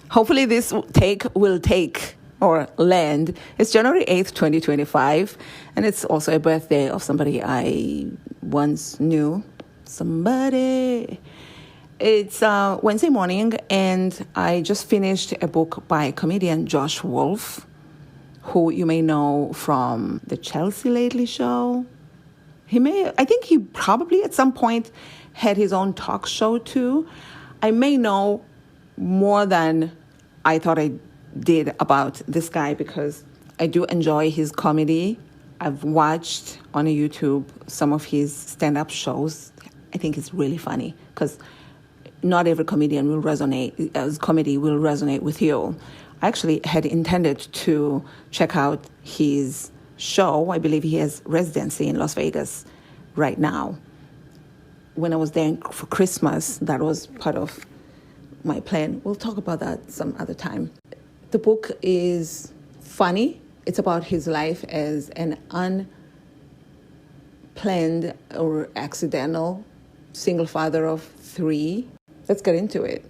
Hopefully this will take or land. It's January 8th, 2025, and it's also a birthday of somebody I once knew. It's Wednesday morning, and I just finished a book by comedian Josh Wolf, who you may know from the Chelsea Lately show. I think he probably at some point had his own talk show too. I may know more than I thought I did about this guy because I do enjoy his comedy. I've watched on YouTube some of his stand-up shows. I think it's really funny because not every comedian will resonate, as comedy will resonate with you. I actually had intended to check out his show. I believe he has residency in Las Vegas right now. When I was there for Christmas, that was part of my plan. We'll talk about that some other time. The book is funny. It's about his life as an unplanned or accidental single father of 3. Let's get into it.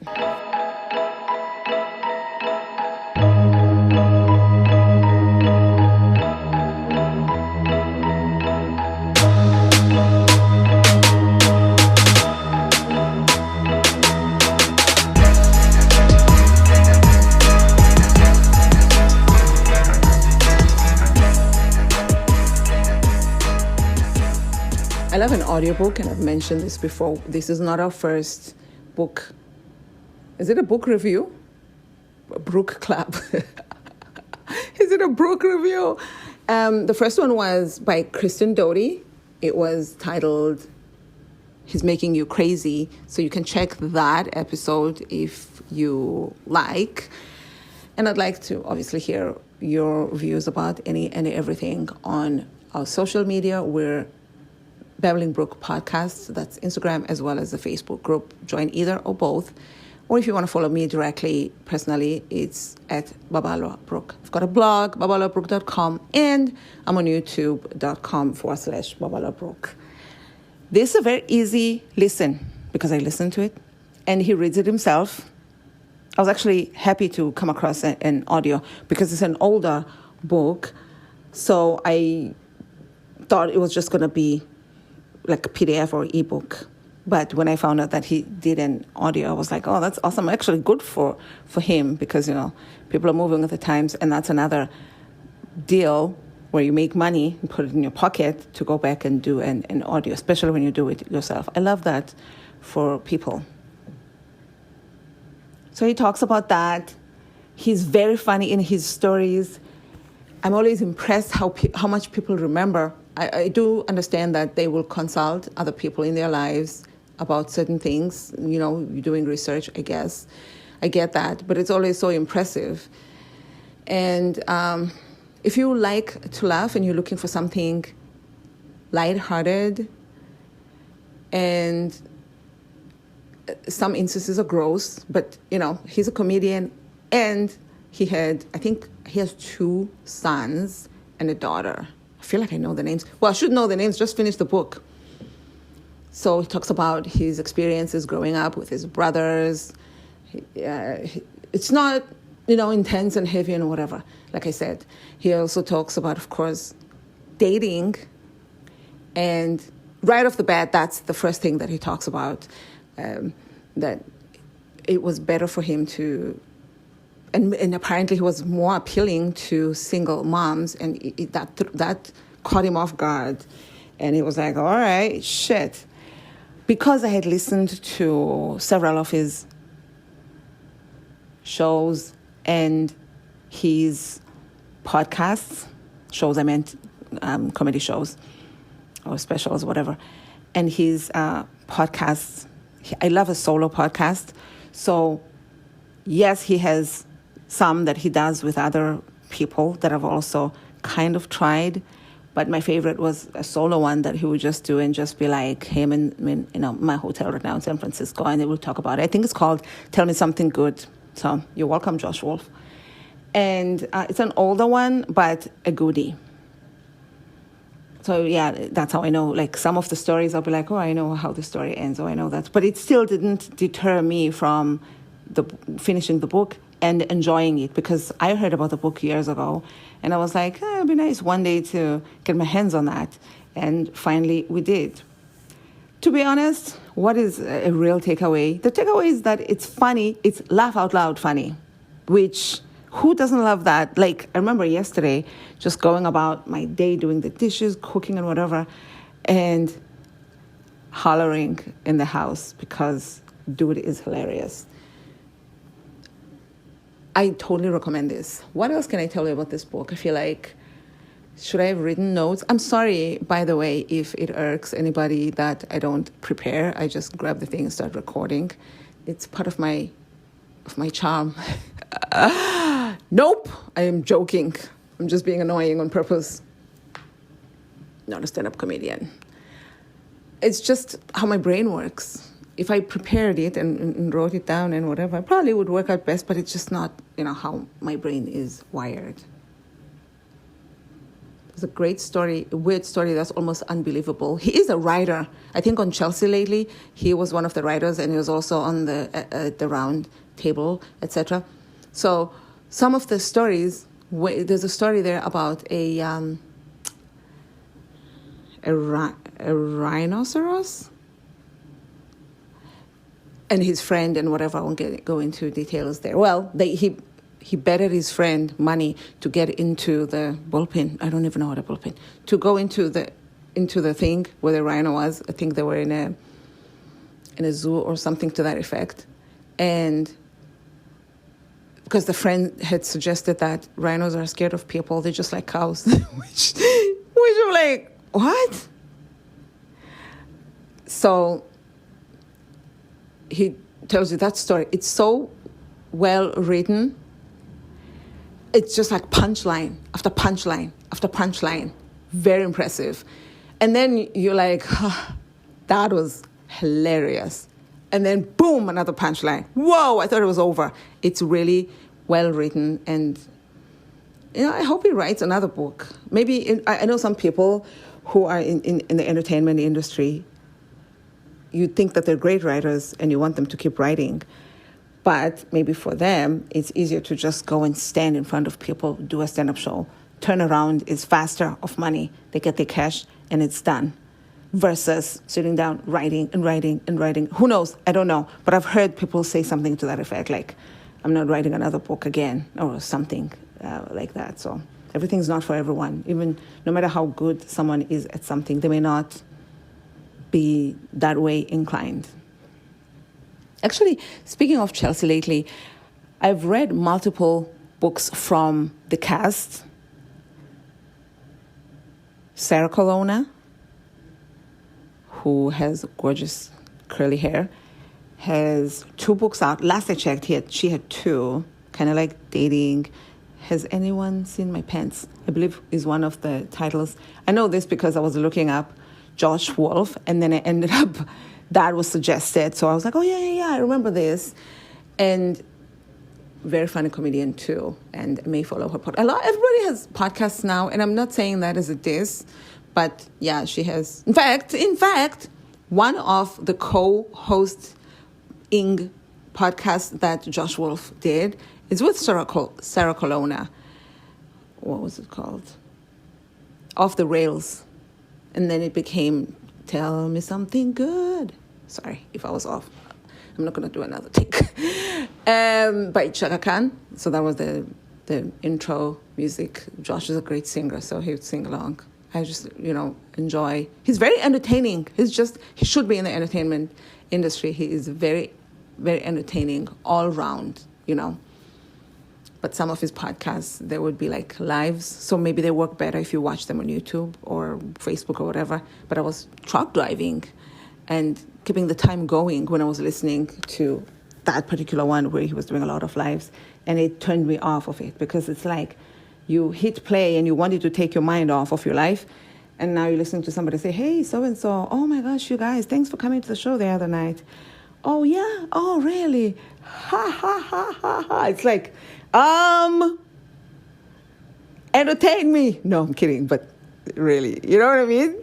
'I love an audiobook, and I've mentioned this before. This is not our first book. Is it a book review? A book club. Is it a book review? The first one was by Kristen Doty. It was titled He's Making You Crazy. So you can check that episode if you like. And I'd like to obviously hear your views about any and everything on our social media. We're Babbling Brook Podcast. That's Instagram as well as the Facebook group. Join either or both. Or if you want to follow me directly, personally, it's at Babala Brook. I've got a blog, babalabrook.com, and I'm on youtube.com/Babala Brook. This is a very easy listen because I listened to it and he reads it himself. I was actually happy to come across an audio because it's an older book. So I thought it was just going to be like a PDF or ebook. But when I found out that he did an audio, I was like, oh, that's awesome. Actually good for him because, people are moving with the times, and that's another deal where you make money and put it in your pocket to go back and do an audio, especially when you do it yourself. I love that for people. So he talks about that. He's very funny in his stories. I'm always impressed how much people remember. I do understand that they will consult other people in their lives about certain things. You're doing research, I guess. I get that, but it's always so impressive. And if you like to laugh and you're looking for something lighthearted, and some instances are gross, but, he's a comedian, and I think he has 2 sons and a daughter. I feel like I know the names. Well, I should know the names, just finished the book. So he talks about his experiences growing up with his brothers. It's not, intense and heavy and whatever, like I said. He also talks about, of course, dating. And right off the bat, that's the first thing that he talks about, that it was better for him to... And apparently he was more appealing to single moms, and that caught him off guard. And he was like, all right, shit. Because I had listened to several of his shows and his podcasts, comedy shows or specials, whatever. And his podcasts, I love a solo podcast. So yes, he has some that he does with other people that I've also kind of tried, but my favorite was a solo one that he would just do and just be like him in my hotel right now in San Francisco, and they will talk about it. I think it's called Tell Me Something Good. So you're welcome, Josh Wolf. And it's an older one, but a goodie. So yeah, that's how I know. Like some of the stories, I'll be like, oh, I know how the story ends. Oh, I know that. But it still didn't deter me from finishing the book and enjoying it, because I heard about the book years ago and I was like, it'd be nice one day to get my hands on that. And finally we did. To be honest, what is a real takeaway? The takeaway is that it's funny. It's laugh out loud funny, which who doesn't love that? Like, I remember yesterday just going about my day, doing the dishes, cooking and whatever, and hollering in the house because dude is hilarious. I totally recommend this. What else can I tell you about this book? I feel like, should I have written notes? I'm sorry, by the way, if it irks anybody that I don't prepare. I just grab the thing and start recording. It's part of my charm. Nope, I am joking. I'm just being annoying on purpose. Not a stand-up comedian. It's just how my brain works. If I prepared it and wrote it down and whatever, it probably would work out best, but it's just not, how my brain is wired. There's a great story, a weird story that's almost unbelievable. He is a writer. I think on Chelsea lately, he was one of the writers, and he was also on the round table, etc. So some of the stories, there's a story there about a rhinoceros and his friend and whatever. I won't go into details there. Well, he betted his friend money to get into the bullpen. I don't even know what a bullpen. To go into the thing where the rhino was. I think they were in a zoo or something to that effect. And because the friend had suggested that rhinos are scared of people, they're just like cows. which I'm like, what? So he tells you that story. It's so well written. It's just like punchline after punchline after punchline. Very impressive. And then you're like, that was hilarious. And then boom, another punchline. Whoa, I thought it was over. It's really well written. And, I hope he writes another book. Maybe, I know some people who are in the entertainment industry, you think that they're great writers and you want them to keep writing. But maybe for them, it's easier to just go and stand in front of people, do a stand-up show. Turnaround is faster of money. They get their cash and it's done. Versus sitting down, writing and writing and writing. Who knows? I don't know. But I've heard people say something to that effect, like, I'm not writing another book again, or something like that. So everything's not for everyone. Even no matter how good someone is at something, they may not be that way inclined. Actually, speaking of Chelsea lately, I've read multiple books from the cast. Sarah Colonna, who has gorgeous curly hair, has 2 books out. Last I checked, she had 2, kind of like dating. Has anyone seen my pants? I believe is one of the titles. I know this because I was looking up Josh Wolf, and then I ended up, that was suggested. So I was like, oh, yeah, I remember this. And very funny comedian too, and may follow her podcast. Everybody has podcasts now, and I'm not saying that as a diss, but yeah, she has. In fact, one of the co-hosts in podcast that Josh Wolf did is with Sarah Colonna. What was it called? Off the Rails. And then it became Tell Me Something Good. Sorry if I was off. I'm not going to do another take. By Chaka Khan. So that was the intro music. Josh is a great singer, so he would sing along. I just, enjoy. He's very entertaining. He should be in the entertainment industry. He is very, very entertaining all round, But some of his podcasts, they would be like lives. So maybe they work better if you watch them on YouTube or Facebook or whatever. But I was truck driving and keeping the time going when I was listening to that particular one where he was doing a lot of lives. And it turned me off of it because it's like you hit play and you wanted to take your mind off of your life. And now you're listening to somebody say, hey, so-and-so, oh my gosh, you guys, thanks for coming to the show the other night. Oh, yeah? Oh, really? Ha, ha, ha, ha, ha. It's like, entertain me. No, I'm kidding, but really, you know what I mean?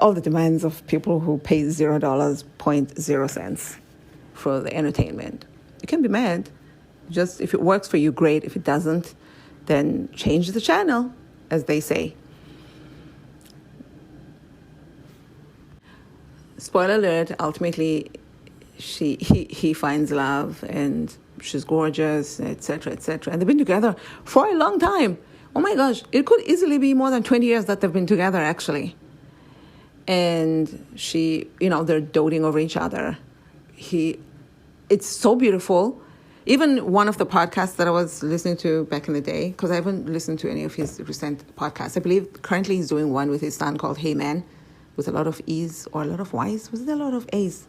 All the demands of people who pay $0.0 for the entertainment. You can be mad, Just if it works for you, great. If it doesn't, then change the channel, as they say. Spoiler alert, ultimately he finds love, and she's gorgeous, etc., etc. And they've been together for a long time. Oh my gosh, it could easily be more than 20 years that they've been together, actually. And they're doting over each other. It's so beautiful. Even one of the podcasts that I was listening to back in the day, because I haven't listened to any of his recent podcasts. I believe currently he's doing one with his son called Hey Man, with a lot of E's or a lot of Y's. Was there a lot of A's?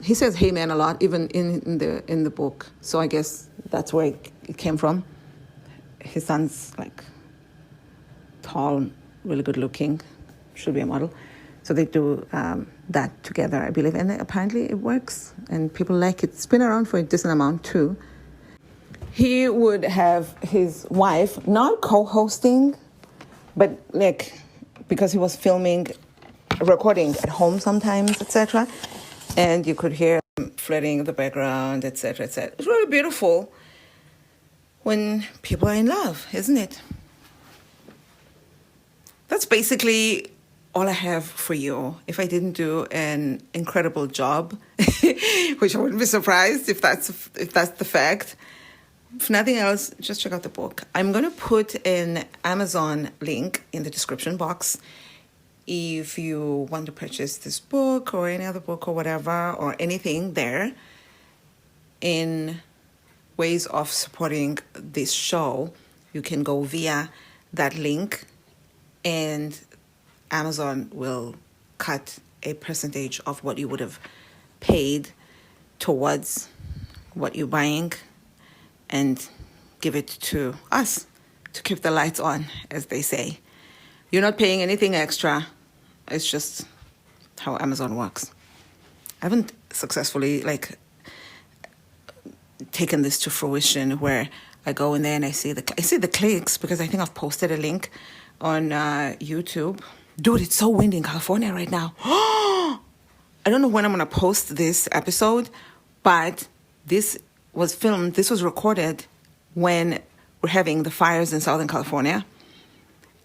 He says "Hey man" a lot, even in the book. So I guess that's where it came from. His son's like tall, really good looking, should be a model. So they do that together, I believe, and apparently it works, and people like it. It's been around for a decent amount too. He would have his wife not co-hosting, but like because he was recording at home sometimes, etc. And you could hear him flirting in the background, etc., etc. It's really beautiful when people are in love, isn't it? That's basically all I have for you. If I didn't do an incredible job, which I wouldn't be surprised if that's the fact. If nothing else, just check out the book. I'm going to put an Amazon link in the description box if you want to purchase this book or any other book or whatever, or anything there in ways of supporting this show. You can go via that link, and Amazon will cut a percentage of what you would have paid towards what you're buying and give it to us to keep the lights on, as they say. You're not paying anything extra. It's just how Amazon works. I haven't successfully taken this to fruition where I go in there and I see the clicks, because I think I've posted a link on YouTube. Dude, it's so windy in California right now. I don't know when I'm going to post this episode, but this was recorded when we're having the fires in Southern California,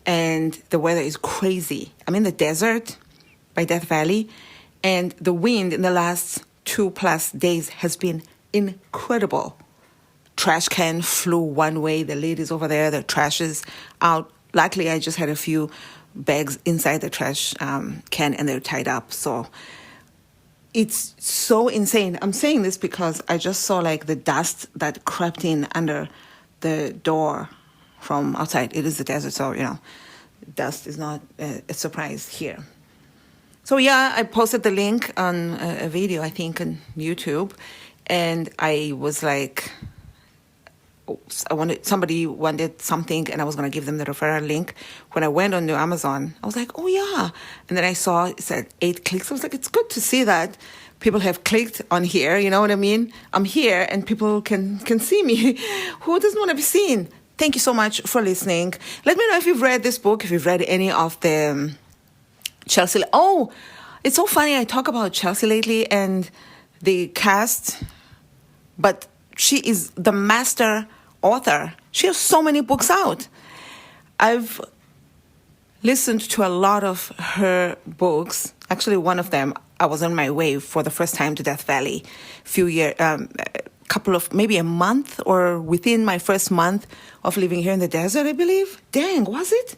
and the weather is crazy. I'm in the desert by Death Valley, and the wind in the last 2+ days has been incredible. Trash can flew one way, the lid is over there, the trash is out. Luckily, I just had a few bags inside the trash can, and they're tied up. So it's so insane. I'm saying this because I just saw the dust that crept in under the door from outside. It is the desert, so dust is not a surprise here. So yeah, I posted the link on a video, I think, on YouTube, and I was like, somebody wanted something, and I was going to give them the referral link. When I went on to Amazon, I was like, oh yeah. And then I saw it said 8 clicks. I was like, it's good to see that people have clicked on here. You know what I mean? I'm here and people can see me. Who doesn't want to be seen? Thank you so much for listening. Let me know if you've read this book, if you've read any of the Chelsea. Oh, it's so funny. I talk about Chelsea lately and the cast, but she is the master author. She has so many books out. I've listened to a lot of her books. Actually, one of them, I was on my way for the first time to Death Valley maybe a month, or within my first month of living here in the desert, I believe. Dang, was it?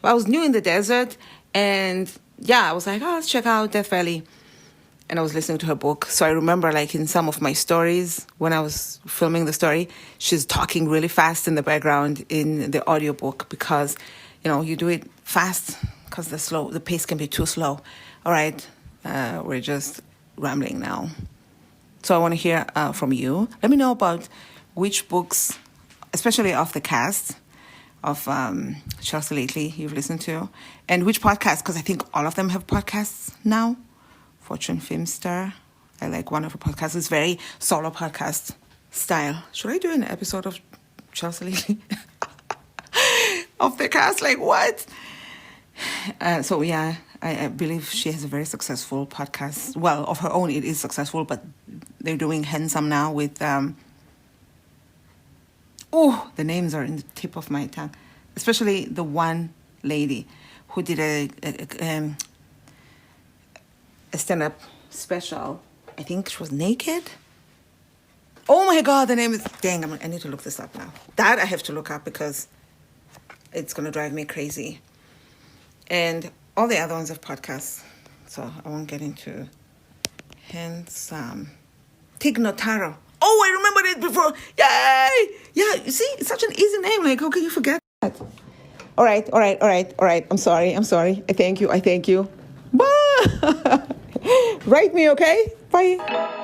I was new in the desert, and yeah, I was like, let's check out Death Valley. And I was listening to her book. So I remember in some of my stories, when I was filming the story, she's talking really fast in the background in the audiobook, because, you do it fast because the pace can be too slow. All right, we're just rambling now. So I want to hear from you. Let me know about which books, especially of the cast of Chelsea lately, you've listened to, and which podcasts, because I think all of them have podcasts now. Fortune Filmstar, I like one of her podcasts. It's very solo podcast style. Should I do an episode of Chelsea lately? Of the cast, what? So yeah, I believe she has a very successful podcast. Well, of her own, it is successful, but they're doing Handsome now with, the names are in the tip of my tongue. Especially the one lady who did a stand-up special. I think she was naked. Oh my God, the name is... Dang, I need to look this up now. That I have to look up because it's going to drive me crazy. And all the other ones have podcasts, so I won't get into Handsome. Tig Notaro. Oh, I remembered it before. Yay! Yeah, you see, it's such an easy name. Like, how can you forget that? All right. I'm sorry. I thank you. Bye. Write me, okay? Bye.